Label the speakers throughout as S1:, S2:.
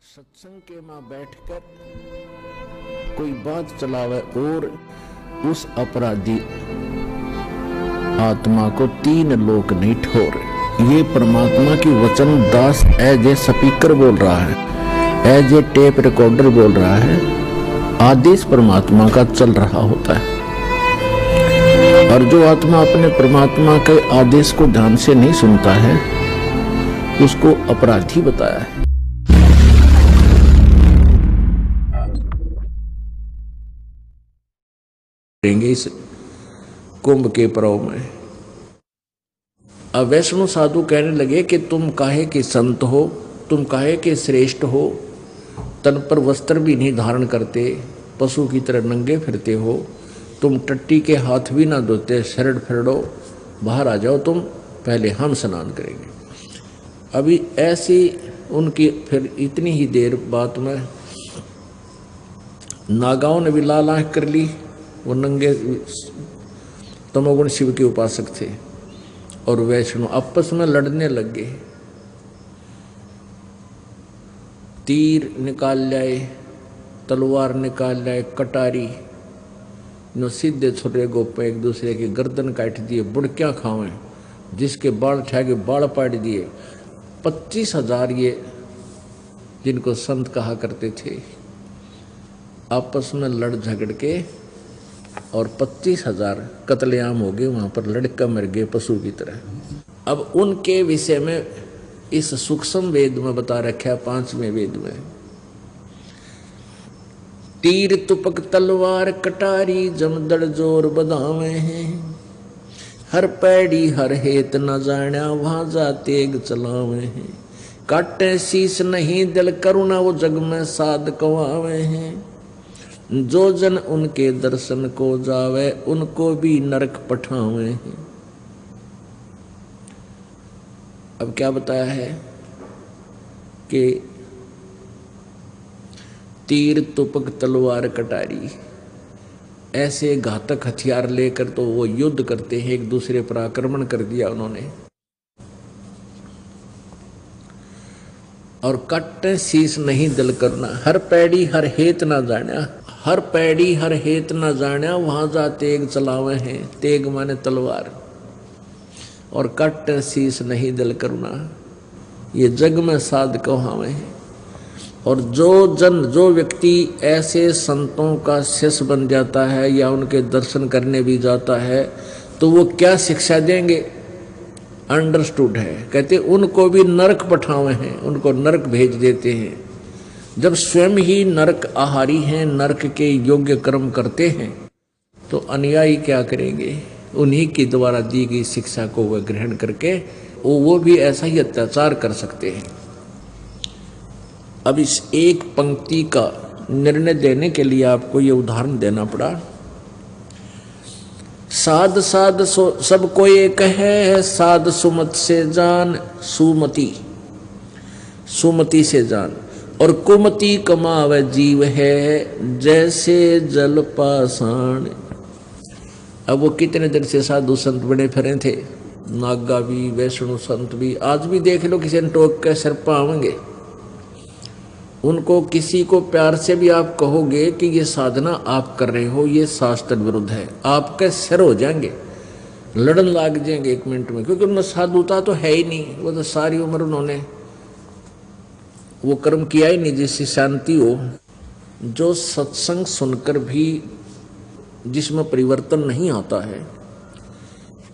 S1: सत्संग के मां बैठकर कोई बात चलावे और उस अपराधी आत्मा को तीन लोक नहीं ठोर। ये परमात्मा की वचन दास एज ए स्पीकर बोल रहा है, एज ए टेप रिकॉर्डर बोल रहा है। आदेश परमात्मा का चल रहा होता है और जो आत्मा अपने परमात्मा के आदेश को ध्यान से नहीं सुनता है उसको अपराधी बताया है। इस कुंभ के पर्व में अब वैष्णव साधु कहने लगे कि तुम काहे के संत हो, तुम काहे के श्रेष्ठ हो, तन पर वस्त्र भी नहीं धारण करते, पशु की तरह नंगे फिरते हो, तुम टट्टी के हाथ भी ना धोते, शरण फिरड़ो, बाहर आ जाओ, तुम पहले हम स्नान करेंगे। अभी ऐसी उनकी फिर इतनी ही देर बात में नागाओं ने भी लाल आंख कर ली। वो नंगे तमोगुण शिव के उपासक थे और वैष्णव आपस में लड़ने लग गए। तीर निकाल लाए, तलवार निकाल लाए, कटारी नो सीधे छोटे गोपे एक दूसरे की गर्दन काट दिए, बुड़क्या खावे, जिसके बाल उठा के बाल पाट दिए। 25,000 ये जिनको संत कहा करते थे आपस में लड़ झगड़ के और 25,000 कत्लेआम हो गए। वहां पर लड़का मर गए पशु की तरह। अब उनके विषय में इस सूक्ष्म वेद में बता रखा है, 5वें वेद में, तीर तुपक तलवार कटारी जमदड़ जोर बधावे हैं, हर पैड़ी हर हेत न जाण्या वहां जा तेग चलावे हैं, काटे शीस नहीं दिल करुणा वो जग में साध कवावे हैं, जो जन उनके दर्शन को जावे उनको भी नरक पठावे हैं। अब क्या बताया है कि तीर तुपक तलवार कटारी ऐसे घातक हथियार लेकर तो वो युद्ध करते हैं, एक दूसरे पर आक्रमण कर दिया उन्होंने। और कट्टे शीश नहीं दिल करना, हर पैड़ी हर हेत ना जाना, हर पैड़ी हर हेत न जाण्या वहां जा तेग चलावे हैं। तेग माने तलवार, और कट शीस नहीं दिल करुणा, ये जग में साध कहावे हैं। और जो व्यक्ति ऐसे संतों का शिष्य बन जाता है या उनके दर्शन करने भी जाता है तो वो क्या शिक्षा देंगे, अंडरस्टूड है। कहते उनको भी नरक पठावे हैं, उनको नरक भेज देते हैं। जब स्वयं ही नरक आहारी हैं, नरक के योग्य कर्म करते हैं, तो अनुयायी क्या करेंगे? उन्हीं के द्वारा दी गई शिक्षा को वह ग्रहण करके वो भी ऐसा ही अत्याचार कर सकते हैं। अब इस एक पंक्ति का निर्णय देने के लिए आपको ये उदाहरण देना पड़ा। साध साध सबको एक है, साध सुमत से जान, सुमति सुमति से जान, और कुमति कमावे जीव है जैसे जल पाषाण। अब वो कितने दिन से साधु संत बने फिरे थे, नागा भी वैष्णव संत भी। आज भी देख लो किसी ने टोक के सिर पावेंगे। उनको किसी को प्यार से भी आप कहोगे कि ये साधना आप कर रहे हो, ये शास्त्र विरुद्ध है, आपके सिर हो जाएंगे, लड़न लाग जाएंगे 1 मिनट में, क्योंकि उनमें साधुता तो है ही नहीं। वो तो सारी उम्र उन्होंने वो कर्म किया ही नहीं जिससे शांति हो। जो सत्संग सुनकर भी जिसमें परिवर्तन नहीं आता है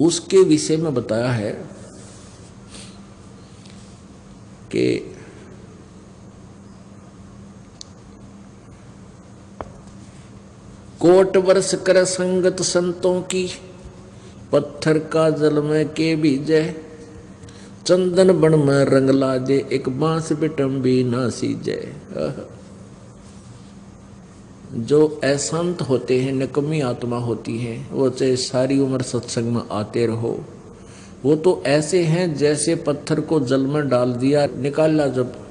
S1: उसके विषय में बताया है कि कोट वर्ष कर संगत संतों की, पत्थर का जल में के बीजे, चंदन बन में रंग ला दे, एक बांस बिटम भी ना सीजे। जो अशांत होते हैं, निकम्मी आत्मा होती है, वो चाहे सारी उम्र सत्संग में आते रहो, वो तो ऐसे हैं जैसे पत्थर को जल में डाल दिया, निकाला, जब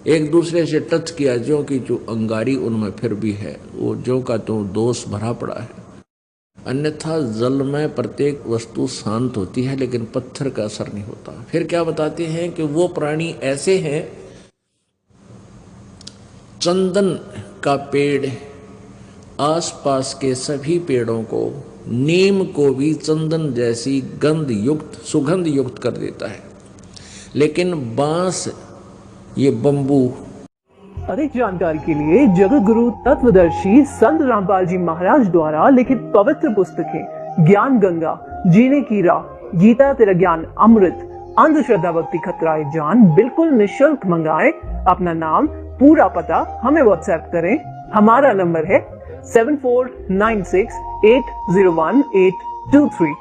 S1: एक दूसरे से टच किया, जो कि जो अंगारी उनमें फिर भी है, वो जो का तो दोष भरा पड़ा है। अन्यथा जल में प्रत्येक वस्तु शांत होती है लेकिन पत्थर का असर नहीं होता। फिर क्या बताते हैं कि वो प्राणी ऐसे हैं चंदन का पेड़ आसपास के सभी पेड़ों को, नीम को भी चंदन जैसी गंध युक्त, सुगंध युक्त कर देता है। लेकिन बांस, ये बंबू।
S2: अधिक जानकारी के लिए जगत गुरु तत्वदर्शी संत रामपाल जी महाराज द्वारा लिखित पवित्र पुस्तकें ज्ञान गंगा, जीने की राह, गीता तेरा ज्ञान अमृत, अंधश्रद्धा भक्ति खतराए जान बिल्कुल निःशुल्क मंगाएं। अपना नाम, पूरा पता हमें व्हाट्सएप करें। हमारा नंबर है 7496801823।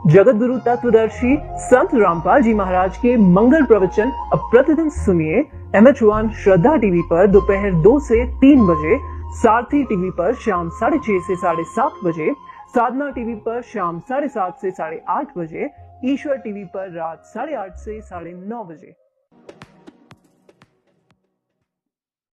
S2: जगत गुरु तत्वदर्शी संत रामपाल जी महाराज के मंगल प्रवचन अब प्रतिदिन सुनिए MH1 श्रद्धा टीवी पर दोपहर 2 से 3 बजे, सारथी टीवी पर शाम 6:30 से 7:30 बजे, साधना टीवी पर शाम 7:30 से 8:30 बजे, ईश्वर टीवी पर रात 8:30 से 9:30 बजे।